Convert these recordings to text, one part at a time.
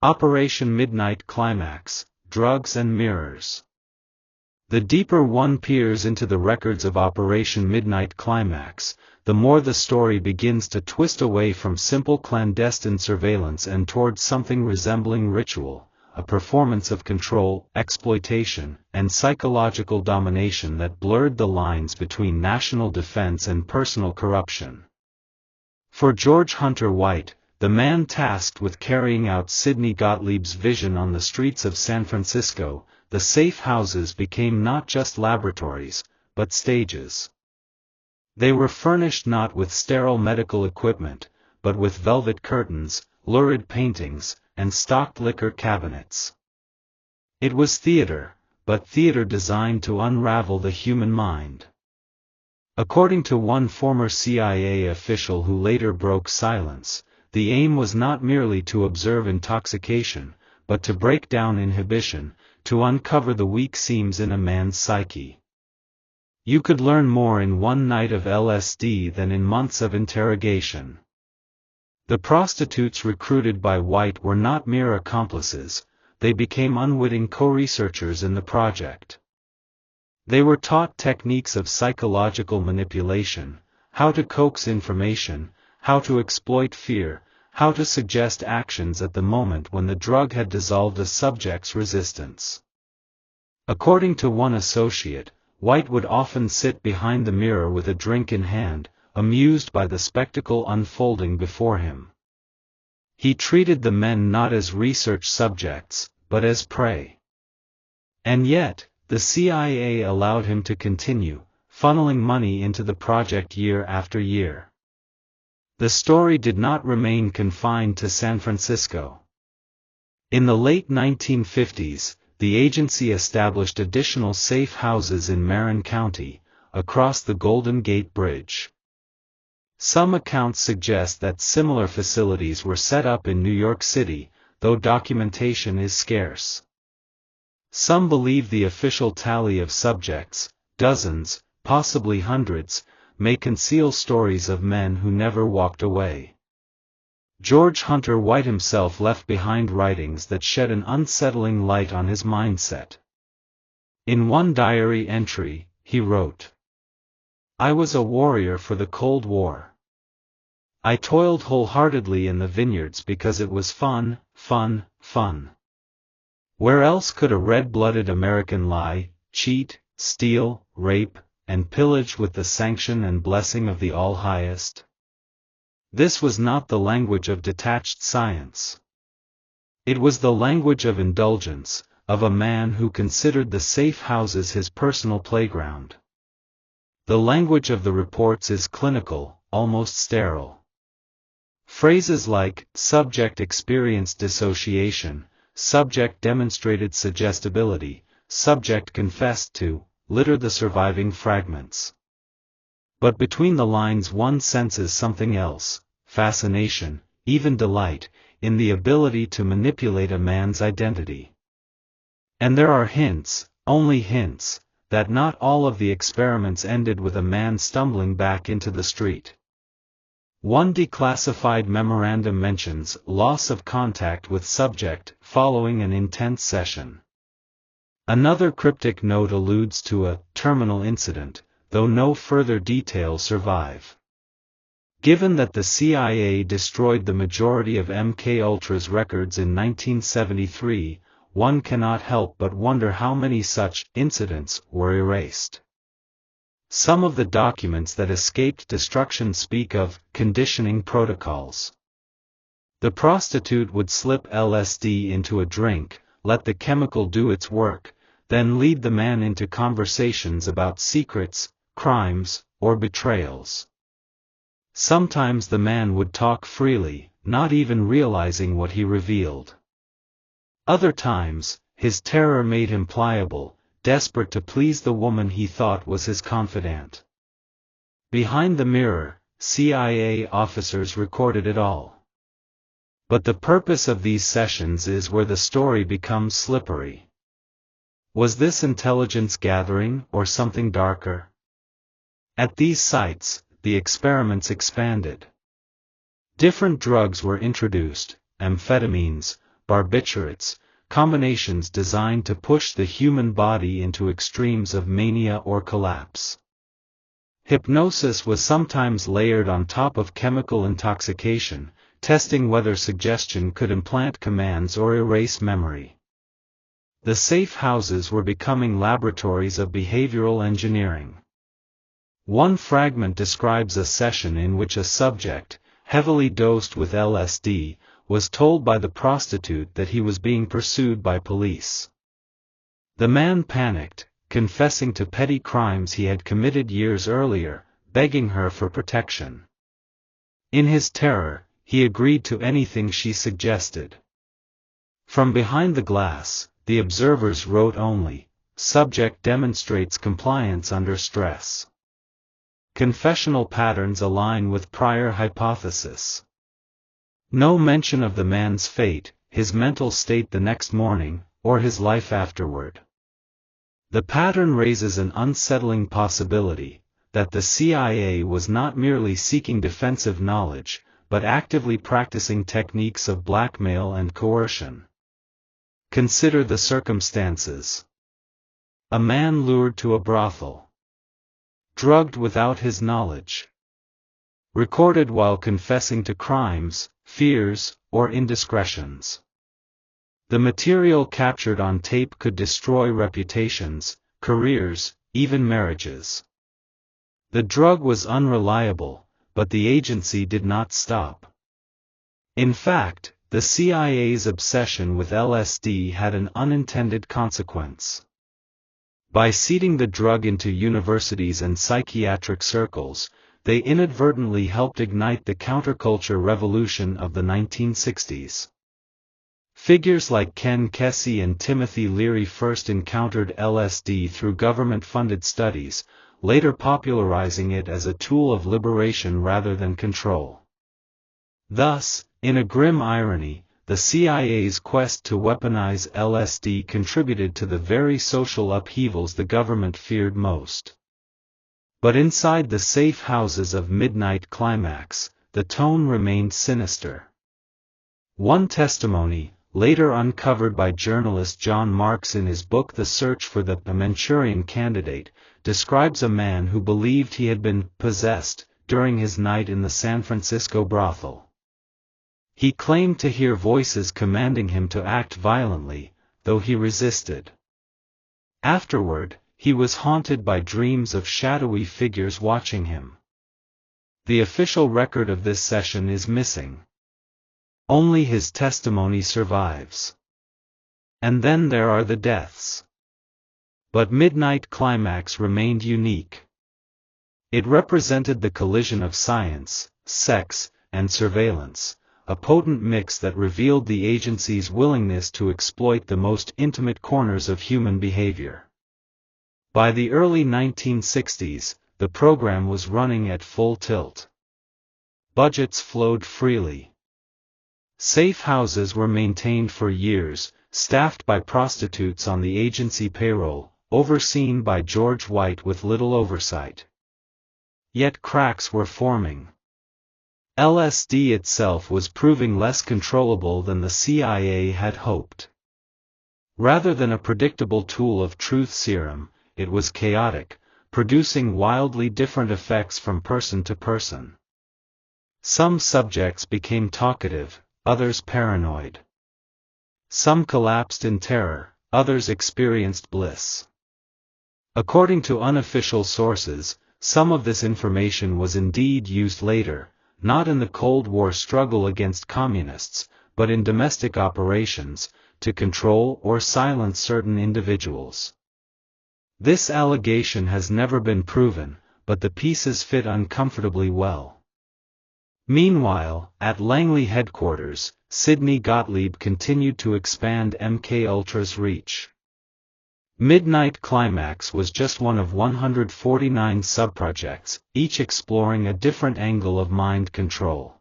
Operation Midnight Climax, Drugs and Mirrors. The deeper one peers into the records of Operation Midnight Climax, the more the story begins to twist away from simple clandestine surveillance and towards something resembling ritual, a performance of control, exploitation, and psychological domination that blurred the lines between national defense and personal corruption. For George Hunter White, the man tasked with carrying out Sidney Gottlieb's vision on the streets of San Francisco, the safe houses became not just laboratories, but stages. They were furnished not with sterile medical equipment, but with velvet curtains, lurid paintings, and stocked liquor cabinets. It was theater, but theater designed to unravel the human mind. According to one former CIA official who later broke silence, the aim was not merely to observe intoxication, but to break down inhibition, to uncover the weak seams in a man's psyche. You could learn more in one night of LSD than in months of interrogation. The prostitutes recruited by White were not mere accomplices, they became unwitting co-researchers in the project. They were taught techniques of psychological manipulation, how to coax information, how to exploit fear, how to suggest actions at the moment when the drug had dissolved a subject's resistance. According to one associate, White would often sit behind the mirror with a drink in hand, amused by the spectacle unfolding before him. He treated the men not as research subjects, but as prey. And yet, the CIA allowed him to continue, funneling money into the project year after year. The story did not remain confined to San Francisco. In the late 1950s, the agency established additional safe houses in Marin County, across the Golden Gate Bridge. Some accounts suggest that similar facilities were set up in New York City, though documentation is scarce. Some believe the official tally of subjects, dozens, possibly hundreds, may conceal stories of men who never walked away. George Hunter White himself left behind writings that shed an unsettling light on his mindset. In one diary entry, he wrote, "I was a warrior for the Cold War. I toiled wholeheartedly in the vineyards because it was fun, fun, fun. Where else could a red-blooded American lie, cheat, steal, rape, and pillage with the sanction and blessing of the All-Highest? This was not the language of detached science. It was the language of indulgence, of a man who considered the safe houses his personal playground. The language of the reports is clinical, almost sterile. Phrases like, subject experienced dissociation, subject demonstrated suggestibility, subject confessed to, litter the surviving fragments. But between the lines one senses something else, fascination, even delight, in the ability to manipulate a man's identity. And there are hints, only hints, that not all of the experiments ended with a man stumbling back into the street. One declassified memorandum mentions loss of contact with subject following an intense session. Another cryptic note alludes to a terminal incident, though no further details survive. Given that the CIA destroyed the majority of MKUltra's records in 1973, one cannot help but wonder how many such incidents were erased. Some of the documents that escaped destruction speak of conditioning protocols. The prostitute would slip LSD into a drink, let the chemical do its work, then lead the man into conversations about secrets, crimes, or betrayals. Sometimes the man would talk freely, not even realizing what he revealed. Other times, his terror made him pliable, desperate to please the woman he thought was his confidant. Behind the mirror, CIA officers recorded it all. But the purpose of these sessions is where the story becomes slippery. Was this intelligence gathering, or something darker? At these sites, the experiments expanded. Different drugs were introduced, amphetamines, barbiturates, combinations designed to push the human body into extremes of mania or collapse. Hypnosis was sometimes layered on top of chemical intoxication, testing whether suggestion could implant commands or erase memory. The safe houses were becoming laboratories of behavioral engineering. One fragment describes a session in which a subject, heavily dosed with LSD, was told by the prostitute that he was being pursued by police. The man panicked, confessing to petty crimes he had committed years earlier, begging her for protection. In his terror, he agreed to anything she suggested. From behind the glass, the observers wrote only, "Subject demonstrates compliance under stress." Confessional patterns align with prior hypothesis. No mention of the man's fate, his mental state the next morning, or his life afterward. The pattern raises an unsettling possibility, that the CIA was not merely seeking defensive knowledge, but actively practicing techniques of blackmail and coercion. Consider the circumstances. A man lured to a brothel. Drugged without his knowledge. Recorded while confessing to crimes, fears, or indiscretions. The material captured on tape could destroy reputations, careers, even marriages. The drug was unreliable, but the agency did not stop. In fact, the CIA's obsession with LSD had an unintended consequence. By seeding the drug into universities and psychiatric circles, they inadvertently helped ignite the counterculture revolution of the 1960s. Figures like Ken Kesey and Timothy Leary first encountered LSD through government-funded studies, later popularizing it as a tool of liberation rather than control. Thus, in a grim irony, the CIA's quest to weaponize LSD contributed to the very social upheavals the government feared most. But inside the safe houses of Midnight Climax, the tone remained sinister. One testimony, later uncovered by journalist John Marks in his book The Search for the Manchurian Candidate, describes a man who believed he had been possessed during his night in the San Francisco brothel. He claimed to hear voices commanding him to act violently, though he resisted. Afterward, he was haunted by dreams of shadowy figures watching him. The official record of this session is missing. Only his testimony survives. And then there are the deaths. But Midnight Climax remained unique. It represented the collision of science, sex, and surveillance, a potent mix that revealed the agency's willingness to exploit the most intimate corners of human behavior. By the early 1960s, the program was running at full tilt. Budgets flowed freely. Safe houses were maintained for years, staffed by prostitutes on the agency payroll, overseen by George White with little oversight. Yet cracks were forming. LSD itself was proving less controllable than the CIA had hoped. Rather than a predictable tool of truth serum, it was chaotic, producing wildly different effects from person to person. Some subjects became talkative, others paranoid. Some collapsed in terror, others experienced bliss. According to unofficial sources, some of this information was indeed used later, not in the Cold War struggle against communists, but in domestic operations, to control or silence certain individuals. This allegation has never been proven, but the pieces fit uncomfortably well. Meanwhile, at Langley headquarters, Sidney Gottlieb continued to expand MKUltra's reach. Midnight Climax was just one of 149 subprojects, each exploring a different angle of mind control.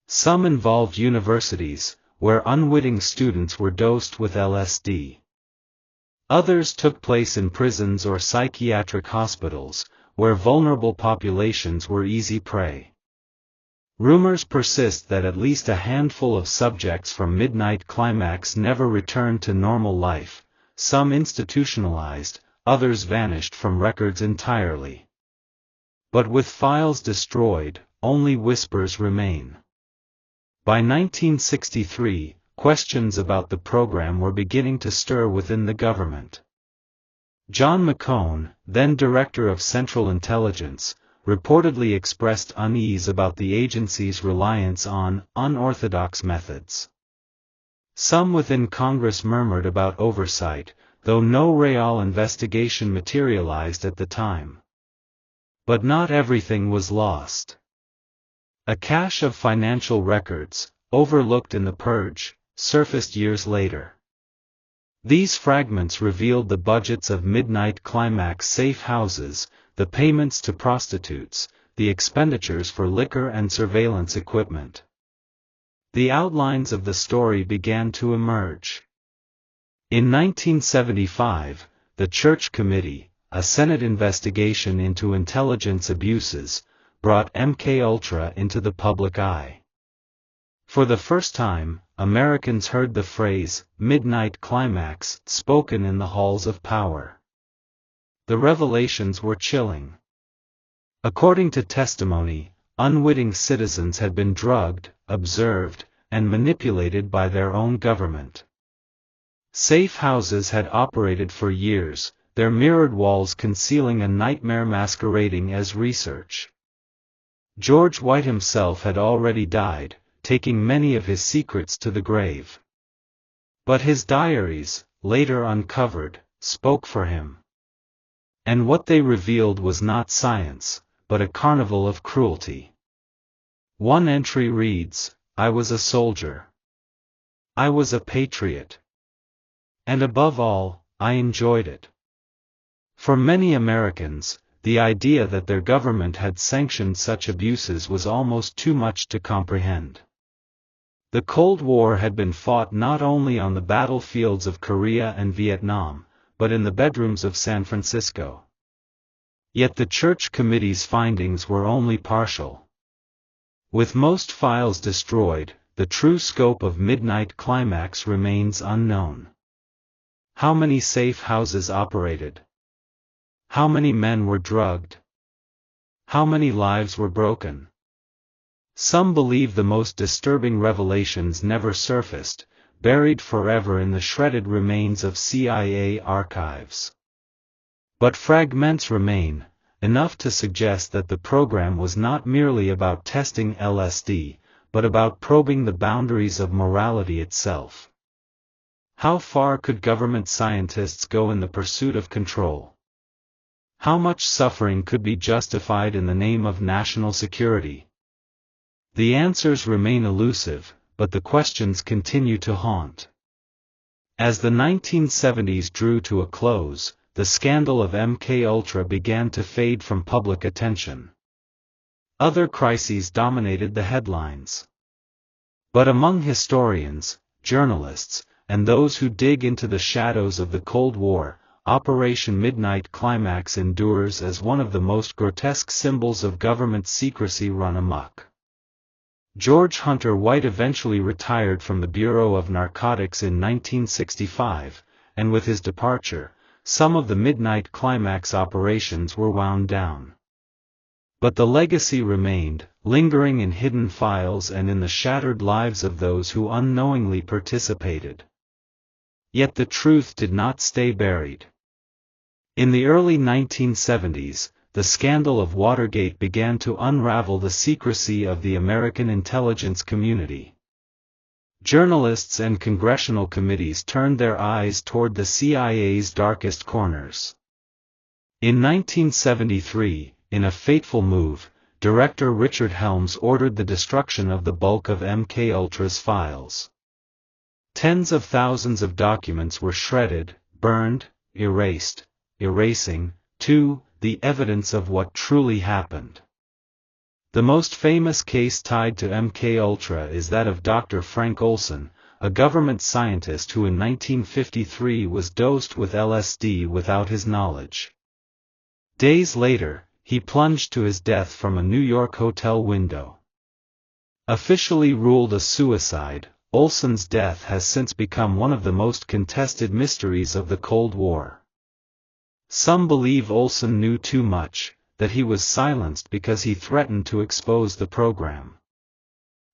Some involved universities, where unwitting students were dosed with LSD. Others took place in prisons or psychiatric hospitals, where vulnerable populations were easy prey. Rumors persist that at least a handful of subjects from Midnight Climax never returned to normal life, some institutionalized, others vanished from records entirely. But with files destroyed, only whispers remain. By 1963, questions about the program were beginning to stir within the government. John McCone, then Director of Central Intelligence, reportedly expressed unease about the agency's reliance on unorthodox methods. Some within Congress murmured about oversight, though no real investigation materialized at the time. But not everything was lost. A cache of financial records, overlooked in the purge, surfaced years later. These fragments revealed the budgets of Midnight Climax safe houses, the payments to prostitutes, the expenditures for liquor and surveillance equipment. The outlines of the story began to emerge. In 1975, the Church Committee, a Senate investigation into intelligence abuses, brought MKUltra into the public eye. For the first time, Americans heard the phrase, Midnight Climax, spoken in the halls of power. The revelations were chilling. According to testimony, unwitting citizens had been drugged, observed, and manipulated by their own government. Safe houses had operated for years, their mirrored walls concealing a nightmare masquerading as research. George White himself had already died, taking many of his secrets to the grave. But his diaries, later uncovered, spoke for him. And what they revealed was not science, but a carnival of cruelty. One entry reads, "I was a soldier. I was a patriot. And above all, I enjoyed it." For many Americans, the idea that their government had sanctioned such abuses was almost too much to comprehend. The Cold War had been fought not only on the battlefields of Korea and Vietnam, but in the bedrooms of San Francisco. Yet the Church Committee's findings were only partial. With most files destroyed, the true scope of Midnight Climax remains unknown. How many safe houses operated? How many men were drugged? How many lives were broken? Some believe the most disturbing revelations never surfaced, buried forever in the shredded remains of CIA archives. But fragments remain, enough to suggest that the program was not merely about testing LSD, but about probing the boundaries of morality itself. How far could government scientists go in the pursuit of control? How much suffering could be justified in the name of national security? The answers remain elusive, but the questions continue to haunt. As the 1970s drew to a close, the scandal of MKUltra began to fade from public attention. Other crises dominated the headlines. But among historians, journalists, and those who dig into the shadows of the Cold War, Operation Midnight Climax endures as one of the most grotesque symbols of government secrecy run amok. George Hunter White eventually retired from the Bureau of Narcotics in 1965, and with his departure, some of the Midnight Climax operations were wound down. But the legacy remained, lingering in hidden files and in the shattered lives of those who unknowingly participated. Yet the truth did not stay buried. In the early 1970s, the scandal of Watergate began to unravel the secrecy of the American intelligence community. Journalists and congressional committees turned their eyes toward the CIA's darkest corners. In 1973, in a fateful move, Director Richard Helms ordered the destruction of the bulk of MKUltra's files. Tens of thousands of documents were shredded, burned, erased, erasing, too, the evidence of what truly happened. The most famous case tied to MKUltra is that of Dr. Frank Olson, a government scientist who in 1953 was dosed with LSD without his knowledge. Days later, he plunged to his death from a New York hotel window. Officially ruled a suicide, Olson's death has since become one of the most contested mysteries of the Cold War. Some believe Olson knew too much, that he was silenced because he threatened to expose the program.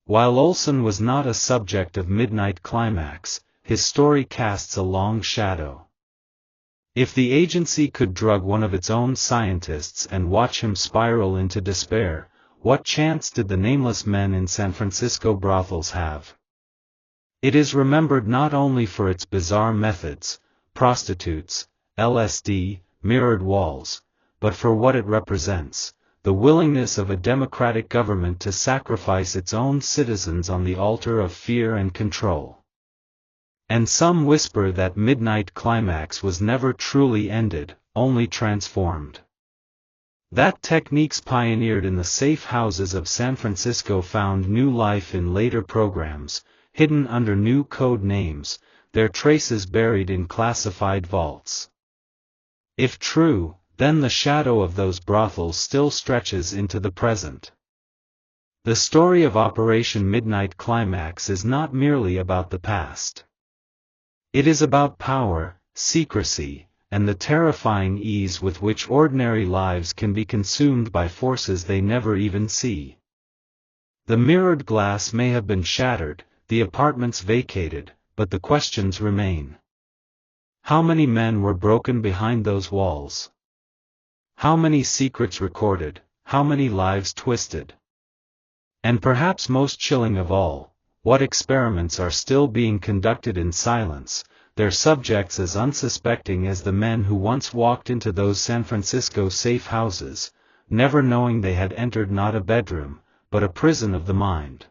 While Olson was not a subject of Midnight Climax, his story casts a long shadow. If the agency could drug one of its own scientists and watch him spiral into despair, what chance did the nameless men in San Francisco brothels have? It is remembered not only for its bizarre methods, prostitutes, LSD, mirrored walls, but for what it represents, the willingness of a democratic government to sacrifice its own citizens on the altar of fear and control. And some whisper that Midnight Climax was never truly ended, only transformed. That techniques pioneered in the safe houses of San Francisco found new life in later programs, hidden under new code names, their traces buried in classified vaults. If true, then the shadow of those brothels still stretches into the present. The story of Operation Midnight Climax is not merely about the past. It is about power, secrecy, and the terrifying ease with which ordinary lives can be consumed by forces they never even see. The mirrored glass may have been shattered, the apartments vacated, but the questions remain. How many men were broken behind those walls? How many secrets recorded, how many lives twisted? And perhaps most chilling of all, what experiments are still being conducted in silence, their subjects as unsuspecting as the men who once walked into those San Francisco safe houses, never knowing they had entered not a bedroom, but a prison of the mind.